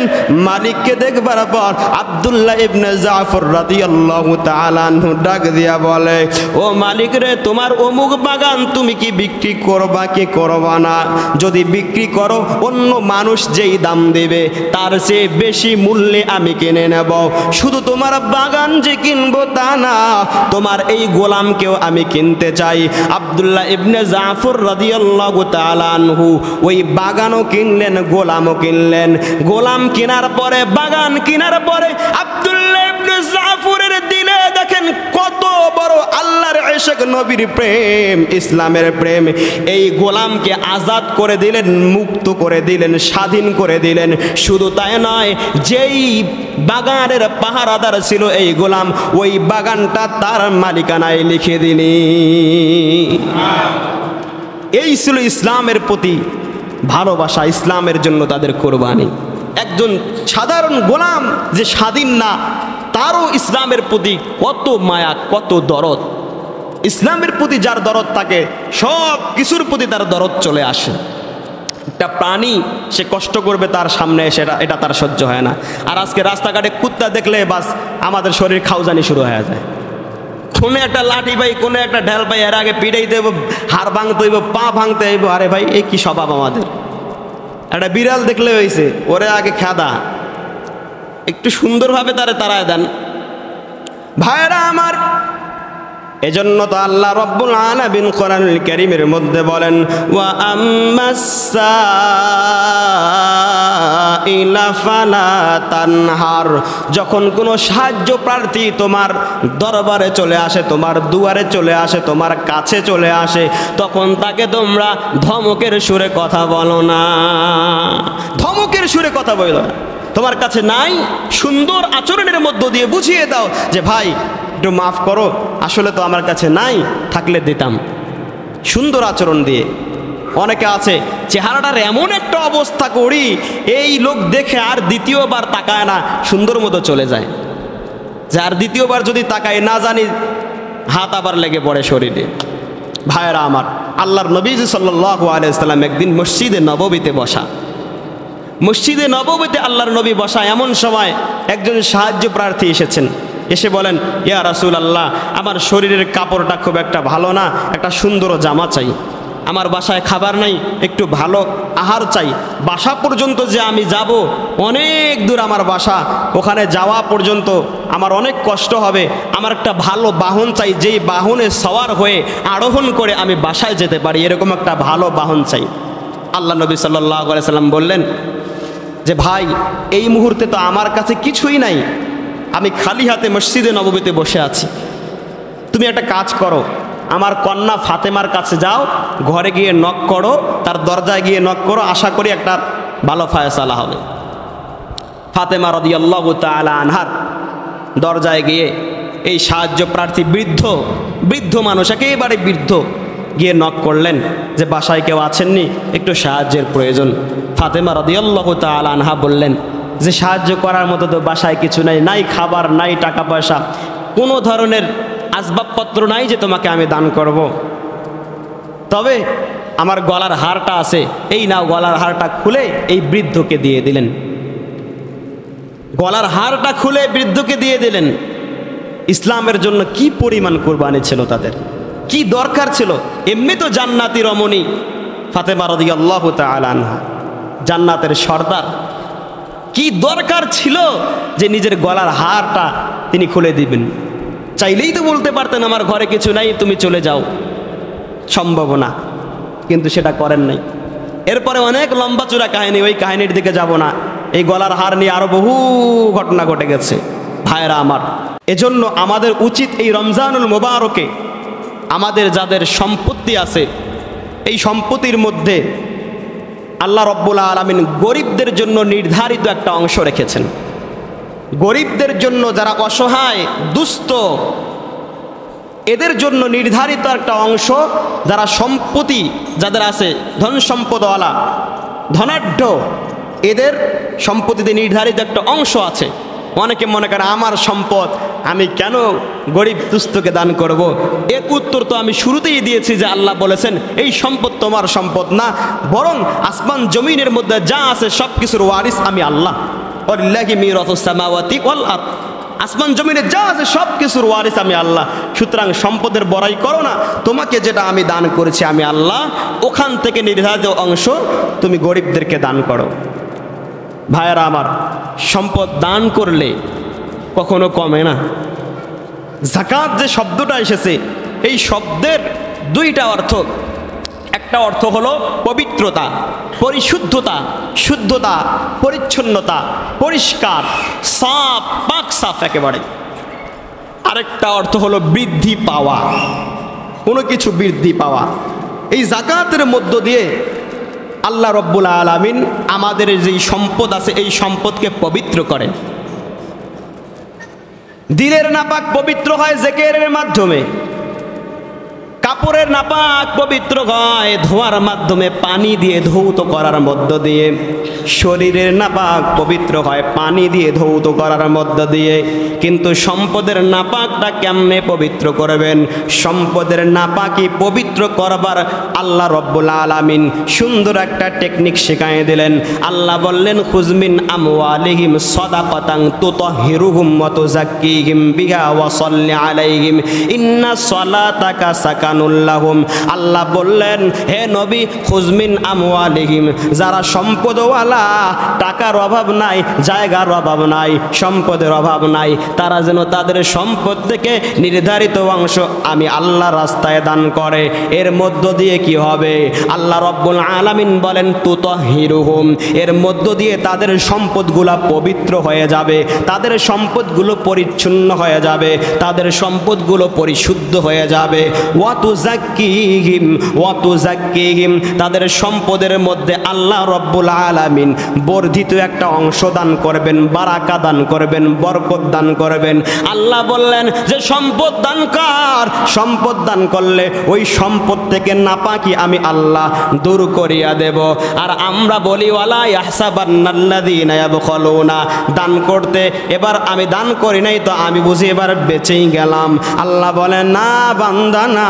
মালিককে দেখবার পর আব্দুল্লাহ ইবনে জাফর রাদিয়াল্লাহু তাআলা আনহু ডাক দিয়া বলে, ও মালিক রে, তোমার অমুক বাগান তুমি কি বিক্রি করবা কি করবা না? যদি বিক্রি করো, অন্য মানুষ যেই দাম দেবে তার চেয়ে বেশি মূল্যে আমি কিনে নেব। শুধু তোমার বাগান যে কিনবো তা না, তোমার এই গোলামকেও আমি কিনতে চাই। আব্দুল্লাহ ইবনে জাফর রাদিয়াল্লাহু তাআলা আনহু ওই বাগানও কিনলেন, গোলামও কিনলেন। গোলাম কেনার পরে, বাগান কেনার পরে আব্দুল্লাহ ইবনে জাফরের দিলে দেখেন কত বড় আল্লাহর ইশক, নবীর প্রেম, ইসলামের প্রেম। এই গোলামকে আজাদ করে দিলেন, মুক্ত করে দিলেন, স্বাধীন করে দিলেন। শুধু তাই নয়, যেই বাগানের পাহারাদার ছিল এই গোলাম, ওই বাগানটা তার মালিকানায় লিখে দিলি। এই ছিল ইসলামের প্রতি ভালোবাসা, ইসলামের জন্য তাদের কোরবানি। একজন সাধারণ গোলাম যে স্বাধীন না, তারও ইসলামের প্রতি কত মায়া, কত দরদ। ইসলামের প্রতি যার দরদ থাকে, সব কিছুর প্রতি তার দরদ চলে আসে। একটা প্রাণী সে কষ্ট করবে তার সামনে এসে, এটা তার সহ্য হয় না। আর আজকে রাস্তাঘাটে কুত্তা দেখলে বাস আমাদের শরীর খাউজানি শুরু হয়ে যায়। কোনো একটা লাঠি পাই, কোনো একটা ঢেল পাই, এর আগে পিটাইতে হইব, হাড় ভাঙতে হইব, পা ভাঙতে হইব। আরে ভাই, এই কি স্বভাব আমাদের? একটা বিড়াল দেখলে হয়েছে, ওরে আগে খেদা, একটু সুন্দরভাবে তারে তাড়ায় দেন। ভাইরা আমার, এজন্য তো আল্লাহ রব্বুল আলামিন কোরআনুল কারীমের মধ্যে বলেন, ওয়া আম্মাস-সাইলা ফালা তানহার। যখন কোনো সাহায্য প্রার্থী তোমার দরবারে চলে আসে, তোমার দুয়ারে চলে আসে, তোমার কাছে চলে আসে, তখন তাকে তোমরা ধমকের সুরে কথা বলো না। ধমকের সুরে কথা বলো না। তোমার কাছে নাই, সুন্দর আচরণের মধ্য দিয়ে বুঝিয়ে দাও যে ভাই একটু মাফ করো, আসলে তো আমার কাছে নাই, থাকলে দিতাম। সুন্দর আচরণ দিয়ে। অনেকে আছে চেহারাটার এমন একটা অবস্থা করি, এই লোক দেখে আর দ্বিতীয়বার তাকায় না, সুন্দর মতো চলে যায়। যে আর দ্বিতীয়বার যদি তাকায় না জানি হাত আবার লেগে পড়ে শরীরে। ভাইয়েরা আমার, আল্লাহর নবী সাল্লাল্লাহু আলাইহি ওয়াসাল্লাম একদিন মসজিদে নববীতে বসা, মসজিদে নববীতে আল্লাহর নবী বসা, এমন সময় একজন সাহায্য প্রার্থী এসেছেন। এসে বলেন, ইয়া রাসূলুল্লাহ, আমার শরীরের কাপড়টা খুব একটা ভালো না, একটা সুন্দর জামা চাই। আমার বাসায় খাবার নাই, একটু ভালো আহার চাই। বাসা পর্যন্ত যে আমি যাব, অনেক দূর আমার বাসা, ওখানে যাওয়া পর্যন্ত আমার অনেক কষ্ট হবে। আমার একটা ভালো বাহন চাই, যেই বাহনে সওয়ার হয়ে আরোহণ করে আমি বাসায় যেতে পারি, এরকম একটা ভালো বাহন চাই। আল্লাহ নবী সাল্লাল্লাহু আলাইহি সাল্লাম বললেন যে ভাই, এই মুহূর্তে তো আমার কাছে কিছুই নাই, আমি খালি হাতে মসজিদে নববীতে বসে আছি। তুমি একটা কাজ করো, আমার কন্যা ফাতেমার কাছে যাও, ঘরে গিয়ে নক করো, তার দরজায় গিয়ে নক করো, আশা করি একটা ভালো ফায়সালা হবে। ফাতেমা রাদিয়াল্লাহু তাআলা আনহার দরজায় গিয়ে এই সাহায্য প্রার্থী বৃদ্ধ মানুষ, একেবারে বৃদ্ধ, গিয়ে নক করলেন যে বাসায় কেউ আছেননি, একটু সাহায্যের প্রয়োজন। ফাতেমা রাদিয়াল্লাহু তাআলা আনহা বললেন যে সাহায্য করার মতো তো বাসায় কিছু নাই, নাই খাবার, নাই টাকা পয়সা, কোনো ধরনের আসবাবপত্র নাই যে তোমাকে আমি দান করব। তবে আমার গলার হারটা আছে, এই নাও, গলার হারটা খুলে এই বৃদ্ধকে দিয়ে দিলেন। গলার হারটা খুলে বৃদ্ধকে দিয়ে দিলেন। ইসলামের জন্য কি পরিমাণ কুরবানি ছিল তাদের, কি দরকার ছিল। এমনি তো জান্নাতি রমণী ফাতেমা রাদিয়াল্লাহু তাআলা আনহা, জান্নাতের সর্দার, কি দরকার ছিল যে নিজের গলার হারটা তিনি খুলে দিবেন। চাইলেই তো বলতে পারতেন আমার ঘরে কিছু নাই, তুমি চলে যাও, সম্ভব না, কিন্তু সেটা করেন নাই। এরপরে অনেক লম্বা চূড়া কাহিনী, ওই কাহিনীর দিকে যাব না। এই গলার হার নিয়ে আরো বহু ঘটনা ঘটে গেছে। ভাইরা আমার, এজন্য আমাদের উচিত এই রমজানুল মুবারকে আমাদের যাদের সম্পত্তি আছে, এই সম্পত্তির মধ্যে আল্লাহ রব্বুল আলামিন গরিবদের জন্য নির্ধারিত একটা অংশ রেখেছেন। গরিবদের জন্য, যারা অসহায় দুস্থ, এদের জন্য নির্ধারিত একটা অংশ, যারা সম্পত্তি যাদের আছে, ধন সম্পদওয়ালা, ধনাঢ্য, এদের সম্পত্তিতে নির্ধারিত একটা অংশ আছে। অনেকে মনে করে আমার সম্পদ, আমি কেন গরিব দুস্থকে দান করব। এর উত্তর তো আমি শুরুতেই দিয়েছি যে আল্লাহ বলেছেন এই সম্পদ তোমার সম্পদ না, বরং আসমান জমিনের মধ্যে যা আছে সব কিছুর ওয়ারিস আমি আল্লাহ। ওয়ালিল্লাহি মিরাসুস সামাওয়াতি ওয়াল আরদ, আসমান জমিনে যা আছে সব কিছুর ওয়ারিস আমি আল্লাহ। সুতরাং সম্পদের বড়াই করো না, তোমাকে যেটা আমি দান করেছি আমি আল্লাহ, ওখান থেকে নির্ধারিত অংশ তুমি গরিবদেরকে দান করো। ভাইয়েরা আমার, সম্পদ দান করলে কখনো কমে না। যাকাত যে শব্দটা এসেছে, এই শব্দের দুইটা অর্থ। একটা অর্থ হলো পবিত্রতা, পরিশুদ্ধতা, শুদ্ধতা, পরিচ্ছন্নতা, পরিষ্কার, সাফ, পাক সাফ একেবারে। আরেকটা অর্থ হলো বৃদ্ধি পাওয়া, কোনো কিছু বৃদ্ধি পাওয়া। এই যাকাতের মধ্য দিয়ে আল্লাহ রব্বুল আলামিন আমাদের যেই সম্পদ আছে, এই সম্পদকে পবিত্র করেন। দিলের নাপাক পবিত্র হয় জিকিরের মাধ্যমে, কাপড়ের নাপাক পবিত্র হয় ধোয়ার মাধ্যমে, পানি দিয়ে ধৌত করার মধ্য দিয়ে। শরীরের নাপাক পবিত্র হয় পানি দিয়ে ধৌত করার মধ্য দিয়ে। কিন্তু সম্পদের নাপাকটা কেমনে পবিত্র করবেন? সম্পদের নাপাকি পবিত্র করবার আল্লাহ রব্বুল আলামিন সুন্দর একটা টেকনিক শেখায় দিলেন। আল্লাহ বললেন, খুজমিন আমওয়ালিহিম সাদাকাতান তুতাহহিরুহুম ওয়া তুযাক্কিহিম বিহা ওয়া সাল্লি আলাইহিম ইন্না সালাতাকা সাকানুল লাহুম। আল্লাহ বললেন, হে নবী, খুজমিন আমওয়ালিহিম, যারা সম্পদওয়ালা, টাকার অভাব নাই, জায়গার অভাব নাই, সম্পদের অভাব নাই, তারা যেন তাদের সম্পদ থেকে নির্ধারিত অংশ আমি আল্লাহ রাস্তায় দান করে। এর মধ্য দিয়ে কি হবে? আল্লাহ রব্বুল আলামিন বলেন, তুতাহহিরুহুম, এর মধ্য দিয়ে তাদের সম্পদগুলো পবিত্র হয়ে যাবে, তাদের সম্পদগুলো পরিচ্ছন্ন হয়ে যাবে, তাদের সম্পদগুলো পরিশুদ্ধ হয়ে যাবে। ওয়া তুযাক্কিহিম তাদের সম্পদের মধ্যে আল্লাহ রব্বুল আলামিন বর্ধিত একটা অংশ দান করবেন, বারাকা দান করবেন, বরকত দান করবেন। আল্লাহ বললেন যে সম্পদ দান কর, সম্পদ দান করলে ওই সম্পদ থেকে নাপাকি আমি আল্লাহ দূর করিয়া দেব। আর আমরা বলি ওয়ালা ইয়াহসাবান্নাল্লাযীনা ইয়াবখালুনা, দান করতে এবার আমি দান করি নাই তো আমি বুঝি এবার বেঁচেই গেলাম। আল্লাহ বলেন না বান্দা না,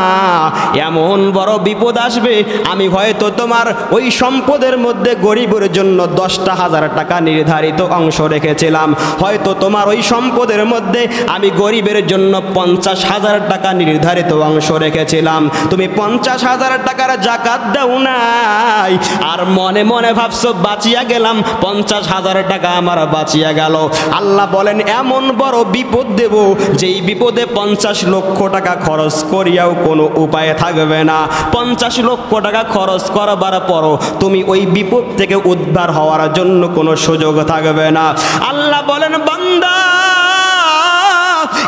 এমন বড় বিপদ আসবে আমি হয়তো তোমার ওই সম্পদের মধ্যে গরিবের জন্য 10,000 টাকা নির্ধারিত অংশ রেখেছিলাম, হয়তো তোমার ওই সম্পদের মধ্যে আমি গরিবের জন্য 50,000 টাকা নির্ধারিত অংশ রেখেছিলাম, তুমি 50,000 টাকার যাকাত দাও নাই, আর মনে মনে ভাবছো বাঁচিয়া গেলাম, 50,000 টাকা আমার বাঁচিয়া গেল। আল্লাহ বলেন এমন বড় বিপদ দেব যেই বিপদে 50 লক্ষ টাকা খরচ করিয়াও কোনো উপায় থাকবে না। 50 লক্ষ টাকা খরচ করবার পরও তুমি ওই বিপদ থেকে উদ্ধার হওয়ার জন্য কোনো সুযোগ থাকবে না। আল্লাহ বলেন বান্দা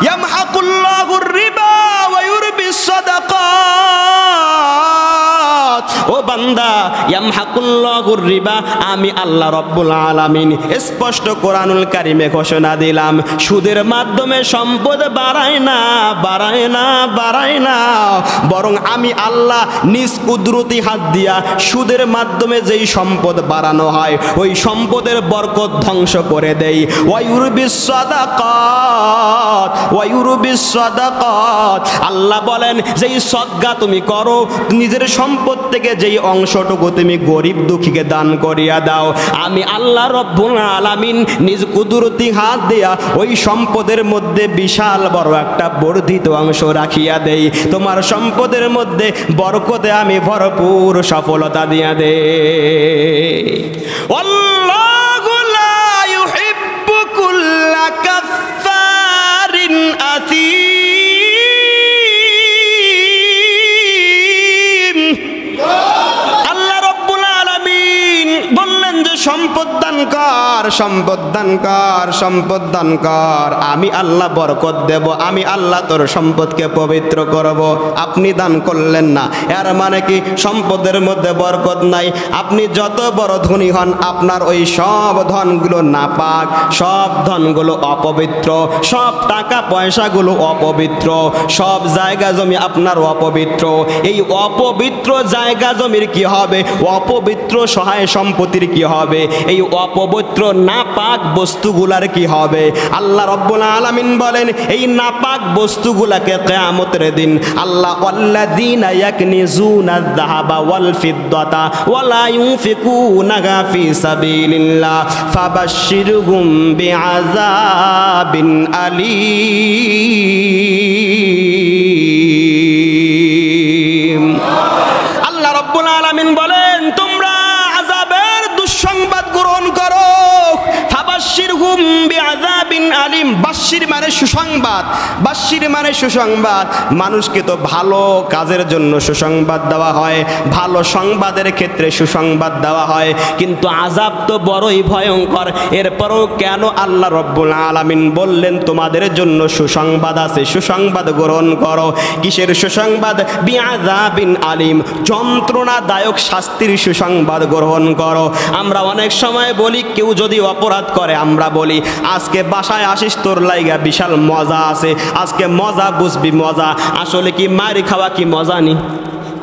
ইয়ামহাকুল্লাহুর রিবা ওয়া ইউরবিস সাদাকাত, ও বান্দা ইয়ামহাকুল্লাহুর রিবা, আমি আল্লাহ রব্বুল আলামিন স্পষ্ট কোরআনুল কারিমে ঘোষণা দিলাম সুদের মাধ্যমে সম্পদ বাড়ায় না, বাড়ায় না, বাড়ায় না, বরং আমি আল্লাহ নিজ কুদরতি হাত দিয়া সুদের মাধ্যমে যেই সম্পদ বাড়ানো হয় ওই সম্পদের বরকত ধ্বংস করে দেই। ওয়া ইউরবিস সাদাকাত, ওয়া ইউরবিস সাদাকাত, আল্লাহ বলেন যেই সদকা তুমি করো, নিজের সম্পদ থেকে যেই অংশটুকু তুমি গরিব দুঃখীকে দান করিয়া দাও, আমি আল্লাহ রব্বুল আলামিন নিজ কুদরতি হাত দিয়া ওই সম্পদের মধ্যে বিশাল বড় একটা বর্ধিত অংশ রাখিয়া দেই, তোমার সম্পদের মধ্যে বরকতে আমি ভরপুর সফলতা দিয়া দেই। আল্লাহু লা ইউহিব্বু কুল্লা কাফফারিন আথীম। আল্লাহ রব্বুল আলামিন বললেন যে সম্পদ দান কর, সম্পদ দান কর, সম্পদ দান কর, আমি আল্লাহ বরকত দেব, আমি আল্লাহ তোর সম্পদকে পবিত্র করব। আপনি দান করলেন না, এর মানে কি সম্পদের মধ্যে বরকত নাই? আপনি যত বড় ধনী হন আপনার ওই সব ধনগুলো নাপাক, সব ধনগুলো অপবিত্র, সব টাকা পয়সাগুলো অপবিত্র, সব জায়গা জমি আপনার অপবিত্র। এই অপবিত্র জায়গা জমির কি হবে? অপবিত্র সহায় সম্পত্তির কি হবে? এই অপবিত্র নাপাক বস্তুগুলার কি হবে? আল্লাহ রব্বুল আলামিন বলেন এই নাপাক বস্তুগুলাকে কিয়ামতের দিন আল্লাহ ওয়াল্লাযীনা ইয়াকনিজুনায যাহাবা ওয়াল ফিদ্দাতা ওয়া লা ইউনফিকুনাহা ফি সাবিলিল্লাহ ফাবাশশিরহুম বিআযাবিন আলীম। আল্লাহ রব্বুল আলামিন বলেন তোমরা আযাবের দুঃসংবাদ গ্রহণ করো। ফাবাশশিরহুম বিআযাবিন আলীম, বাশশির মানে সুসংবাদ, বাশশির মানে সুসংবাদ। মানুষকে তো ভালো কাজের জন্য সুসংবাদ দেওয়া হয়, ভালো সংবাদের ক্ষেত্রে সুসংবাদ দেওয়া হয়, কিন্তু আযাব তো বড়ই ভয়ঙ্কর। এরপরও কেন আল্লাহ রব্বুল আলামিন বললেন তোমাদের জন্য সুসংবাদ আছে, সুসংবাদ গ্রহণ করো। কিসের সুসংবাদ? বিআযাবিন আলীম, যন্ত্রণাদায়ক শাস্তির সুসংবাদ গ্রহণ করো। আমরা অনেক সময় বলি কেউ যদি অপরাধ করে আমরা বলি আজকে বাসায় আসিস তোর লাইগা বিশাল মজা আছে, আজকে মজা বুঝবি মজা। আসলে কি মার খাওয়া কি মজা নি?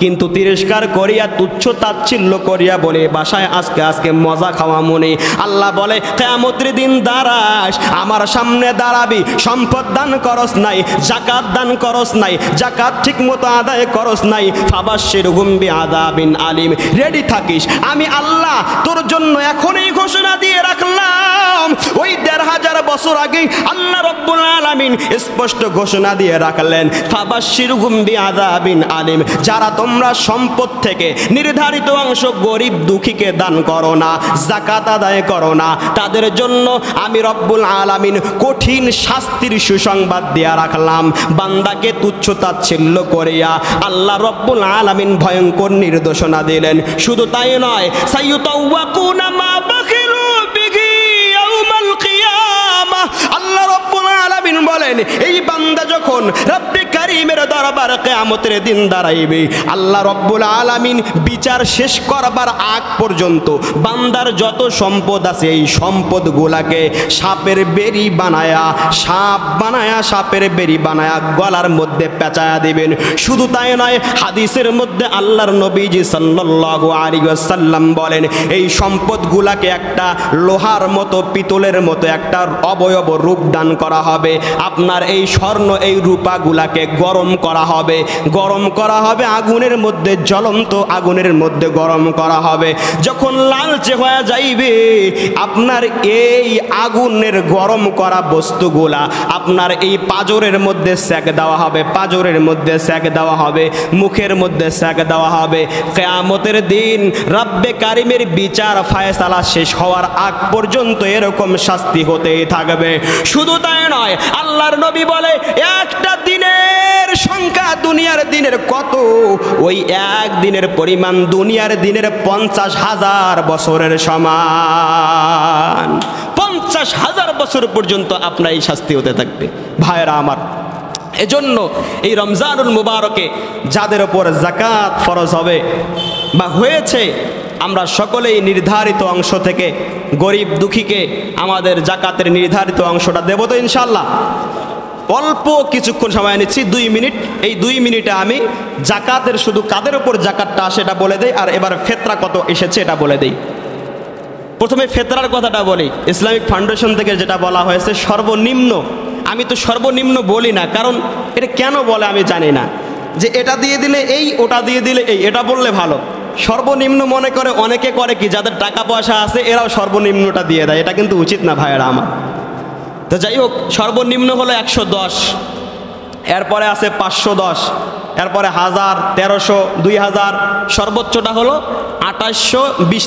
কিন্তু তিরস্কার করিয়া তুচ্ছ তাচ্ছিল্য করিয়া বলে বাসায় আজকে আজকে মজা খাওয়া মনে। আল্লাহ বলে কিয়ামতের দিন দাঁড়াস, আমার সামনে দাঁড়াবি, সম্পদ দান করস নাই, যাকাত দান করস নাই, যাকাত ঠিক মতো আদায় করস নাই, ফাবাশশিরহুম বিআযাবিন আলীম। রেডি থাকিস, আমি আল্লাহ তোর জন্য এখনই ঘোষণা দিয়ে রাখলাম। ওই ১৫০০ বছর আগে আল্লাহ রব্বুল আলামিন স্পষ্ট ঘোষণা দিয়ে রাখলেন ফাবাশশিরহুম বিআযাবিন আলীম। যারা তোমরা সম্পদ থেকে নির্ধারিত অংশ গরিব দুঃখীকে দান করো না, যাকাত আদায় করো না, তাদের জন্য আমি রব্বুল আলামিন কঠিন শাস্তির সুসংবাদ দিয়া রাখলাম। বান্দাকে তুচ্ছ তাচ্ছিল্য করিয়া আল্লাহ রব্বুল আলামিন ভয়ঙ্কর নির্দেশনা দিলেন। শুধু তাই নয়, সাইয়ুতাওয়াকুনা মা বাখিলু বিহি ইয়াউমাল কিয়ামাহ। আল্লাহ রব্বুল আলামিন বলেন এই বান্দা যখন রব্বে কারীমের দরবারে এবার কিয়ামতের দিন দাঁড়াইবে। আল্লাহ রব্বুল আলামিন বিচার শেষ করবার আগ পর্যন্ত বান্দার যত সম্পদ আছে এই সম্পদগুলাকে সাপের বেরি বানায়া, সাপের বেরি বানায়া গলার মধ্যে পেঁচায়া দিবেন। শুধু তাই নয়, হাদিসের মধ্যে আল্লাহর নবীজি সাল্লাল্লাহু আলাইহি ওয়াসাল্লাম বলেন এই সম্পদগুলাকে একটা লোহার মতো, পিতলের মতো একটা অবয়ব রূপ দান করা হবে। আপনার এই স্বর্ণ, এই রূপাগুলাকে গরম করা হবে, আগুনের মধ্যে, জ্বলন্ত আগুনের মধ্যে গরম করা হবে। যখন লালচে হয়ে যাইবে আপনার এই আগুনের গরম করা বস্তুগুলা আপনার এই পাঁজরের মধ্যে সেক দেওয়া হবে, মুখের মধ্যে সেক দেওয়া হবে। কিয়ামতের দিন রব্বে কারিমের বিচার ফায়সালা শেষ হওয়ার আগ পর্যন্ত এরকম শাস্তি হতেই থাকবে। শুধু তাই নয়, আল্লাহর নবী বলে একটা দিনের সংখ্যা দুনিয়ার দিনের কত, ওই এক দিনের পরিমাণ দুনিয়ার দিনের 50,000 বছরের সমান। 50,000 বছর পর্যন্ত আপনার এই শাস্তি হতে থাকবে। ভাইরা আমার, এজন্য এই রমজানুল মুবারকে যাদের ওপর যাকাত ফরজ হবে বা হয়েছে, আমরা সকলেই নির্ধারিত অংশ থেকে গরিব দুঃখীকে আমাদের যাকাতের নির্ধারিত অংশটা দেব তো ইনশাল্লাহ। অল্প কিছুক্ষণ সময় নিচ্ছি, 2 মিনিট। এই 2 মিনিটে আমি যাকাতের শুধু কাদের ওপর যাকাতটা আসে এটা বলে দেই, আর এবার ফেতরা কত এসেছে এটা বলে দেই। প্রথমে ফেতরার কথাটা বলি। ইসলামিক ফাউন্ডেশন থেকে যেটা বলা হয়েছে সর্বনিম্ন, আমি তো সর্বনিম্ন বলি না, কারণ এটা কেন বলে আমি জানি না, যে এটা দিয়ে দিলে এই, ওটা দিয়ে দিলে এই, এটা বললে ভালো। সর্বনিম্ন মনে করে অনেকে করে কি, যাদের টাকা পয়সা আছে এরাও সর্বনিম্নটা দিয়ে দেয়, এটা কিন্তু উচিত না ভাইয়েরা আমার। তো যাই হোক, সর্বনিম্ন হলো 110, এরপরে আছে 510, এরপরে 1000, 1300, 2000, সর্বোচ্চটা হলো 2820